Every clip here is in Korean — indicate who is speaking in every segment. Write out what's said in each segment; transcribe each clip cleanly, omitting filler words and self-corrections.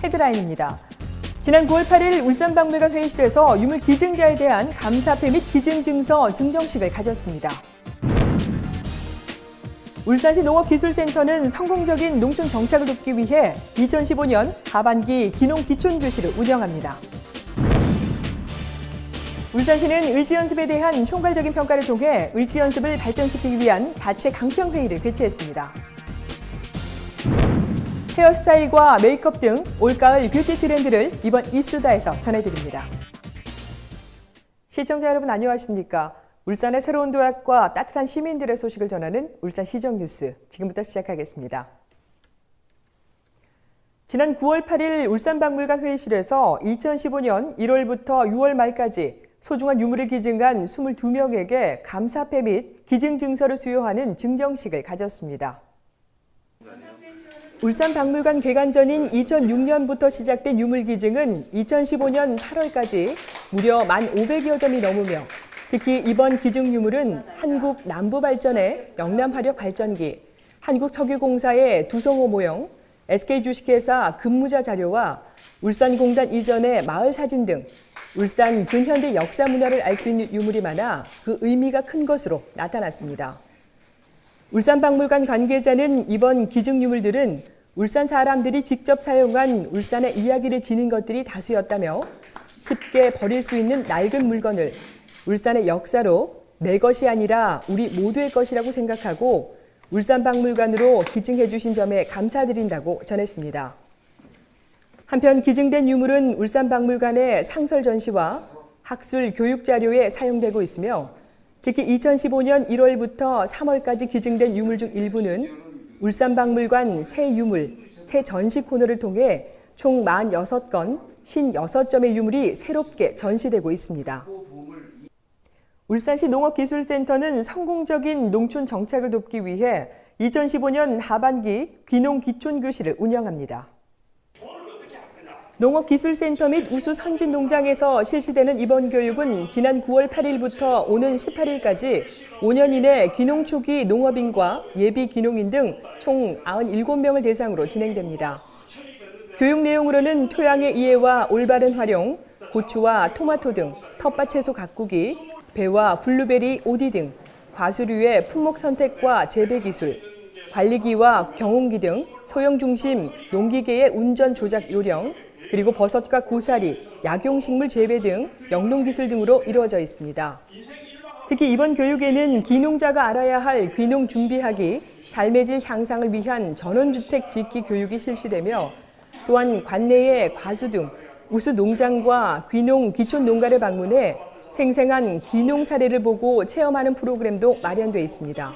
Speaker 1: 헤드라인입니다. 지난 9월 8일 울산박물관 회의실에서 유물 기증자에 대한 감사패 및 기증증서 증정식을 가졌습니다. 울산시 농업기술센터는 성공적인 농촌 정착을 돕기 위해 2015년 하반기 기농 기촌교실을 운영합니다. 울산시는 을지연습에 대한 총괄적인 평가를 통해 을지연습을 발전시키기 위한 자체 강평회의를 개최했습니다. 헤어스타일과 메이크업 등 올가을 뷰티 트렌드를 이번 이수다에서 전해드립니다. 시청자 여러분 안녕하십니까? 울산의 새로운 도약과 따뜻한 시민들의 소식을 전하는 울산시정뉴스, 지금부터 시작하겠습니다. 지난 9월 8일 울산박물관 회의실에서 2015년 1월부터 6월 말까지 소중한 유물을 기증한 22명에게 감사패 및 기증증서를 수여하는 증정식을 가졌습니다. 울산박물관 개관 전인 2006년부터 시작된 유물 기증은 2015년 8월까지 무려 1,500여 점이 넘으며 특히 이번 기증 유물은 한국남부발전의 영남화력발전기, 한국석유공사의 두성호 모형, SK주식회사 근무자 자료와 울산공단 이전의 마을 사진 등 울산 근현대 역사 문화를 알 수 있는 유물이 많아 그 의미가 큰 것으로 나타났습니다. 울산박물관 관계자는 이번 기증 유물들은 울산 사람들이 직접 사용한 울산의 이야기를 지닌 것들이 다수였다며 쉽게 버릴 수 있는 낡은 물건을 울산의 역사로 내 것이 아니라 우리 모두의 것이라고 생각하고 울산박물관으로 기증해 주신 점에 감사드린다고 전했습니다. 한편 기증된 유물은 울산박물관의 상설 전시와 학술 교육 자료에 사용되고 있으며 특히 2015년 1월부터 3월까지 기증된 유물 중 일부는 울산박물관 새 유물, 새 전시 코너를 통해 총 46건, 56점의 유물이 새롭게 전시되고 있습니다. 울산시 농업기술센터는 성공적인 농촌 정착을 돕기 위해 2015년 하반기 귀농 기촌교실을 운영합니다. 농업기술센터 및 우수 선진농장에서 실시되는 이번 교육은 지난 9월 8일부터 오는 18일까지 5년 이내 귀농 초기 농업인과 예비 귀농인 등 총 97명을 대상으로 진행됩니다. 교육 내용으로는 토양의 이해와 올바른 활용, 고추와 토마토 등 텃밭 채소 가꾸기, 배와 블루베리, 오디 등 과수류의 품목 선택과 재배 기술, 관리기와 경운기 등 소형 중심 농기계의 운전 조작 요령, 그리고 버섯과 고사리, 약용식물 재배 등 영농기술 등으로 이루어져 있습니다. 특히 이번 교육에는 귀농자가 알아야 할 귀농 준비하기, 삶의 질 향상을 위한 전원주택 짓기 교육이 실시되며 또한 관내의 과수 등 우수 농장과 귀농 기촌 농가를 방문해 생생한 귀농 사례를 보고 체험하는 프로그램도 마련돼 있습니다.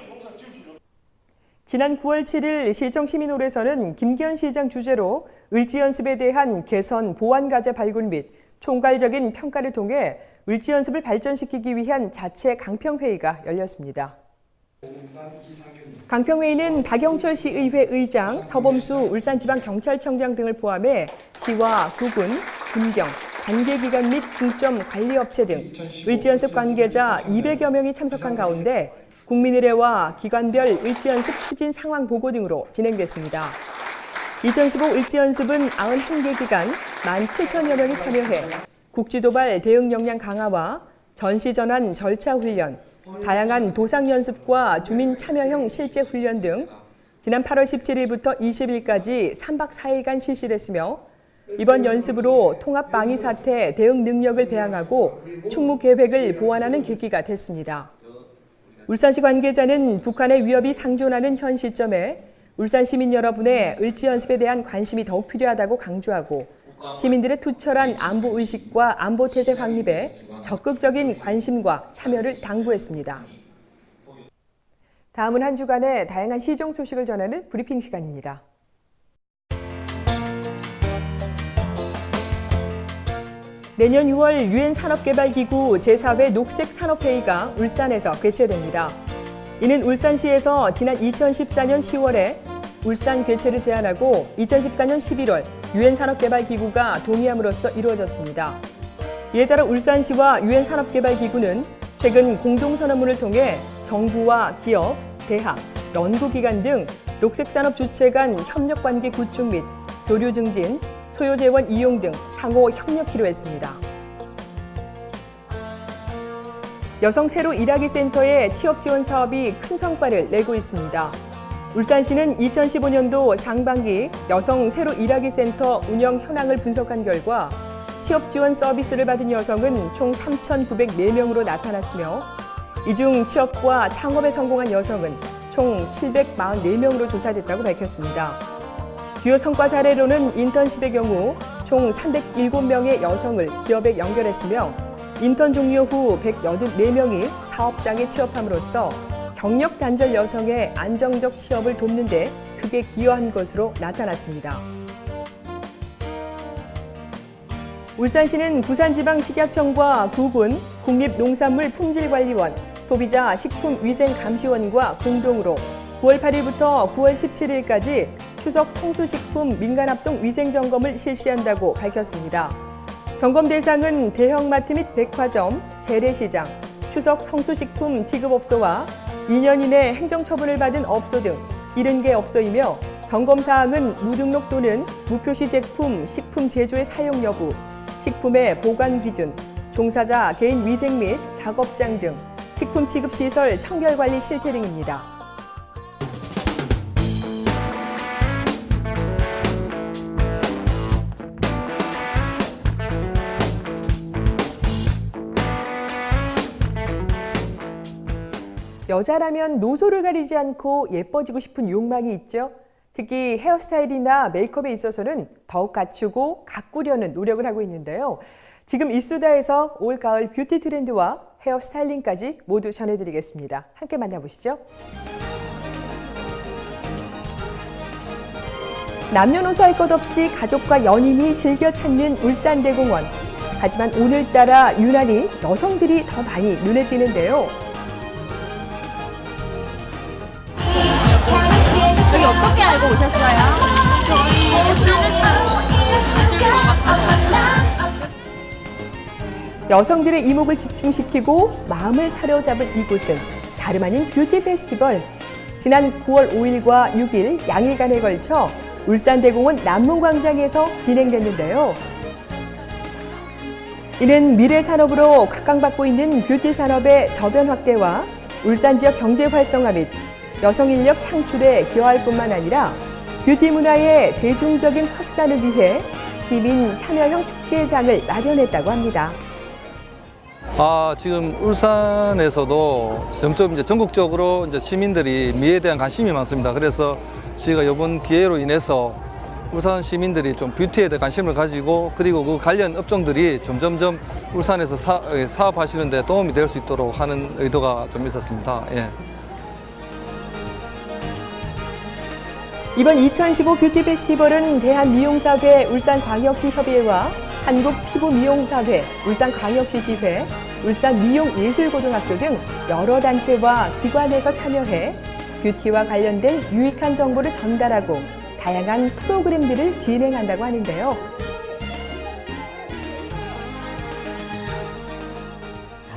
Speaker 1: 지난 9월 7일 시청시민홀에서는 김기현 시장 주재로 을지연습에 대한 개선 보완 과제 발굴 및 총괄적인 평가를 통해 을지연습을 발전시키기 위한 자체 강평회의가 열렸습니다. 강평회의는 박영철 시의회 의장, 서범수 울산지방경찰청장 등을 포함해 시와 구군, 군경, 관계기관 및 중점 관리업체 등 을지연습 관계자 200여 명이 참석한 가운데 국민의례와 기관별 을지연습 추진 상황 보고 등으로 진행됐습니다. 2015 을지연습은 91개 기관 17,000여 명이 참여해 국지도발 대응 역량 강화와 전시전환 절차 훈련, 다양한 도상 연습과 주민 참여형 실제 훈련 등 지난 8월 17일부터 20일까지 3박 4일간 실시됐으며 이번 연습으로 통합 방위 사태 대응 능력을 배양하고 충무 계획을 보완하는 계기가 됐습니다. 울산시 관계자는 북한의 위협이 상존하는 현 시점에 울산 시민 여러분의 을지연습에 대한 관심이 더욱 필요하다고 강조하고 시민들의 투철한 안보 의식과 안보 태세 확립에 적극적인 관심과 참여를 당부했습니다. 다음은 한 주간의 다양한 시정 소식을 전하는 브리핑 시간입니다. 내년 6월 유엔 산업개발기구 제4회 녹색산업회의가 울산에서 개최됩니다. 이는 울산시에서 지난 2014년 10월에 울산 개최를 제안하고 2014년 11월 유엔 산업개발기구가 동의함으로써 이루어졌습니다. 이에 따라 울산시와 유엔 산업개발기구는 최근 공동선언문을 통해 정부와 기업, 대학, 연구기관 등 녹색산업 주체 간 협력관계 구축 및 교류 증진, 소요재원 이용 등 상호 협력키로 했습니다. 여성 새로 일하기 센터의 취업 지원 사업이 큰 성과를 내고 있습니다. 울산시는 2015년도 상반기 여성 새로 일하기 센터 운영 현황을 분석한 결과 취업 지원 서비스를 받은 여성은 총 3,904명으로 나타났으며 이 중 취업과 창업에 성공한 여성은 총 744명으로 조사됐다고 밝혔습니다. 주요 성과 사례로는 인턴십의 경우 총 307명의 여성을 기업에 연결했으며 인턴 종료 후 184명이 사업장에 취업함으로써 경력 단절 여성의 안정적 취업을 돕는 데 크게 기여한 것으로 나타났습니다. 울산시는 부산지방식약청과 구군, 국립농산물품질관리원, 소비자 식품위생감시원과 공동으로 9월 8일부터 9월 17일까지 추석 성수식품 민간합동 위생점검을 실시한다고 밝혔습니다. 점검 대상은 대형마트 및 백화점, 재래시장, 추석 성수식품 지급업소와 2년 이내 행정처분을 받은 업소 등 70개 업소이며 점검 사항은 무등록 또는 무표시 제품, 식품 제조의 사용 여부, 식품의 보관 기준, 종사자 개인 위생 및 작업장 등 식품 취급 시설 청결 관리 실태 등입니다. 여자라면 노소를 가리지 않고 예뻐지고 싶은 욕망이 있죠. 특히 헤어스타일이나 메이크업에 있어서는 더욱 갖추고 가꾸려는 노력을 하고 있는데요. 지금 이수다에서 올 가을 뷰티 트렌드와 헤어스타일링까지 모두 전해드리겠습니다. 함께 만나보시죠. 남녀노소 할 것 없이 가족과 연인이 즐겨 찾는 울산대공원. 하지만 오늘따라 유난히 여성들이 더 많이 눈에 띄는데요.
Speaker 2: 여기 어떻게 알고 오셨어요? 저희 있을 것 같아서.
Speaker 1: 여성들의 이목을 집중시키고 마음을 사로잡은 이곳은 다름 아닌 뷰티 페스티벌. 지난 9월 5일과 6일 양일간에 걸쳐 울산대공원 남문광장에서 진행됐는데요. 이는 미래 산업으로 각광받고 있는 뷰티 산업의 저변 확대와 울산 지역 경제 활성화 및 여성 인력 창출에 기여할 뿐만 아니라 뷰티 문화의 대중적인 확산을 위해 시민 참여형 축제장을 마련했다고 합니다.
Speaker 3: 지금 울산에서도 점점 이제 전국적으로 이제 시민들이 미에 대한 관심이 많습니다. 그래서 저희가 이번 기회로 인해서 울산 시민들이 좀 뷰티에 대해 관심을 가지고 그리고 그 관련 업종들이 점점점 울산에서 사업하시는 데 도움이 될 수 있도록 하는 의도가 좀 있었습니다. 예.
Speaker 1: 이번 2015 뷰티 페스티벌은 대한미용사회 울산광역시협의회와 한국피부미용사회, 울산광역시지회, 울산미용예술고등학교 등 여러 단체와 기관에서 참여해 뷰티와 관련된 유익한 정보를 전달하고 다양한 프로그램들을 진행한다고 하는데요.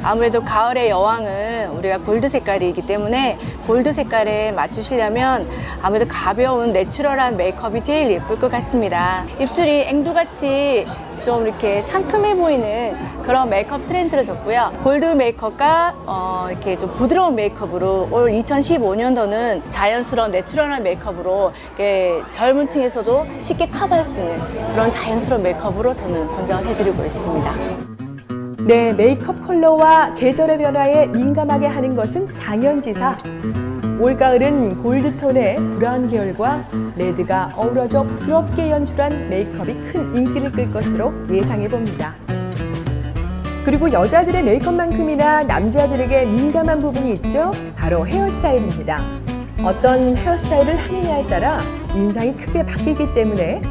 Speaker 4: 아무래도 가을의 여왕은 우리가 골드 색깔이기 때문에 골드 색깔에 맞추시려면 아무래도 가벼운 내추럴한 메이크업이 제일 예쁠 것 같습니다. 입술이 앵두같이 좀 이렇게 상큼해 보이는 그런 메이크업 트렌드를 줬고요. 골드 메이크업과 이렇게 좀 부드러운 메이크업으로 올 2015년도는 자연스러운 내추럴한 메이크업으로 이렇게 젊은 층에서도 쉽게 커버할 수 있는 그런 자연스러운 메이크업으로 저는 권장을 해드리고 있습니다.
Speaker 1: 네, 메이크업 컬러와 계절의 변화에 민감하게 하는 것은 당연지사. 올가을은 골드톤의 브라운 계열과 레드가 어우러져 부드럽게 연출한 메이크업이 큰 인기를 끌 것으로 예상해봅니다. 그리고 여자들의 메이크업만큼이나 남자들에게 민감한 부분이 있죠? 바로 헤어스타일입니다. 어떤 헤어스타일을 하느냐에 따라 인상이 크게 바뀌기 때문에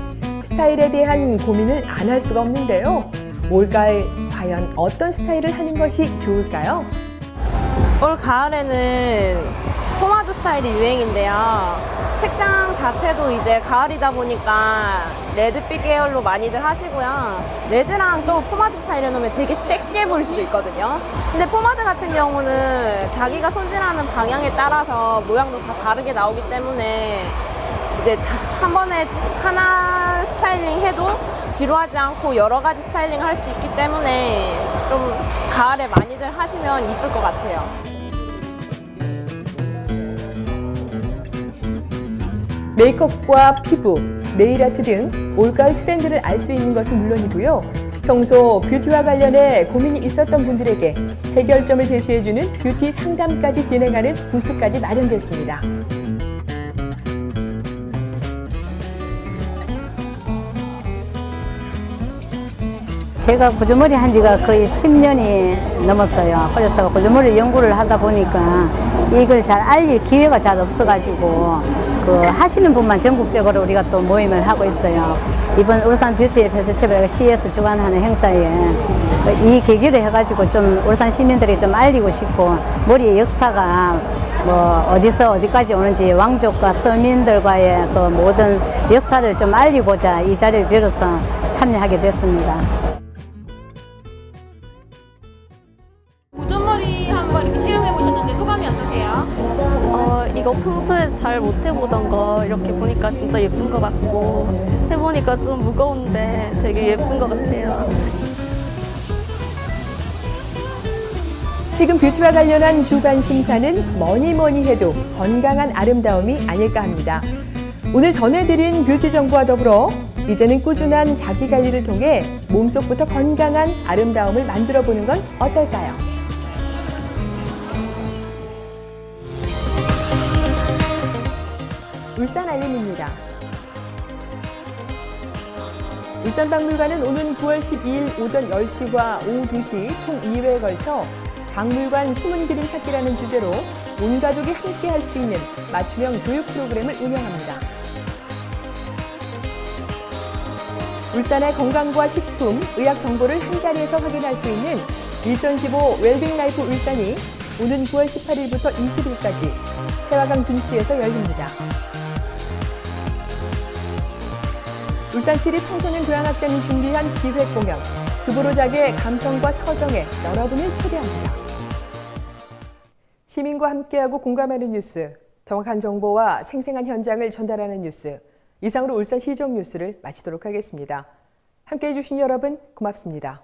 Speaker 1: 스타일에 대한 고민을 안 할 수가 없는데요. 올가을 과연 어떤 스타일을 하는 것이 좋을까요?
Speaker 5: 올 가을에는 포마드 스타일이 유행인데요. 색상 자체도 이제 가을이다 보니까 레드빛 계열로 많이들 하시고요. 레드랑 또 포마드 스타일 해놓으면 되게 섹시해 보일 수도 있거든요. 근데 포마드 같은 경우는 자기가 손질하는 방향에 따라서 모양도 다 다르게 나오기 때문에 이제 한 번에 하나 스타일링 해도 지루하지 않고 여러 가지 스타일링을 할 수 있기 때문에 좀 가을에 많이들 하시면 이쁠 것 같아요.
Speaker 1: 메이크업과 피부, 네일아트 등 올가을 트렌드를 알 수 있는 것은 물론이고요. 평소 뷰티와 관련해 고민이 있었던 분들에게 해결점을 제시해주는 뷰티 상담까지 진행하는 부스까지 마련됐습니다.
Speaker 6: 제가 고주머리 한 지가 거의 10년이 넘었어요. 그래서 고주머리 연구를 하다 보니까 이걸 잘 알릴 기회가 잘 없어가지고 하시는 분만 전국적으로 우리가 또 모임을 하고 있어요. 이번 울산 뷰티 페스티벌 CS 주관하는 행사에 이 계기를 해가지고 좀 울산 시민들이 좀 알리고 싶고 머리의 역사가 뭐 어디서 어디까지 오는지 왕족과 서민들과의 그 모든 역사를 좀 알리고자 이 자리를 빌어서 참여하게 됐습니다.
Speaker 2: 우두머리 한번 이렇게 체험해 보셨는데 소감이 어떠세요?
Speaker 7: 이거 평소에 잘 못 해보던 거 이렇게 보니까 진짜 예쁜 것 같고 해보니까 좀 무거운데 되게 예쁜 것 같아요.
Speaker 1: 지금 뷰티와 관련한 주간 심사는 뭐니 해도 건강한 아름다움이 아닐까 합니다. 오늘 전해드린 뷰티 정보와 더불어 이제는 꾸준한 자기관리를 통해 몸속부터 건강한 아름다움을 만들어보는 건 어떨까요? 울산 알림입니다. 울산박물관은 오는 9월 12일 오전 10시와 오후 2시 총 2회에 걸쳐 박물관 숨은 그림 찾기라는 주제로 온 가족이 함께 할 수 있는 맞춤형 교육 프로그램을 운영합니다. 울산의 건강과 식품, 의학 정보를 한자리에서 확인할 수 있는 2015 웰빙 라이프 울산이 오는 9월 18일부터 20일까지 태화강 둔치에서 열립니다. 울산시립 청소년 교향악단이 준비한 기획 공연, 드보로작의 감성과 서정에 여러분을 초대합니다. 시민과 함께하고 공감하는 뉴스, 정확한 정보와 생생한 현장을 전달하는 뉴스, 이상으로 울산시정 뉴스를 마치도록 하겠습니다. 함께해 주신 여러분 고맙습니다.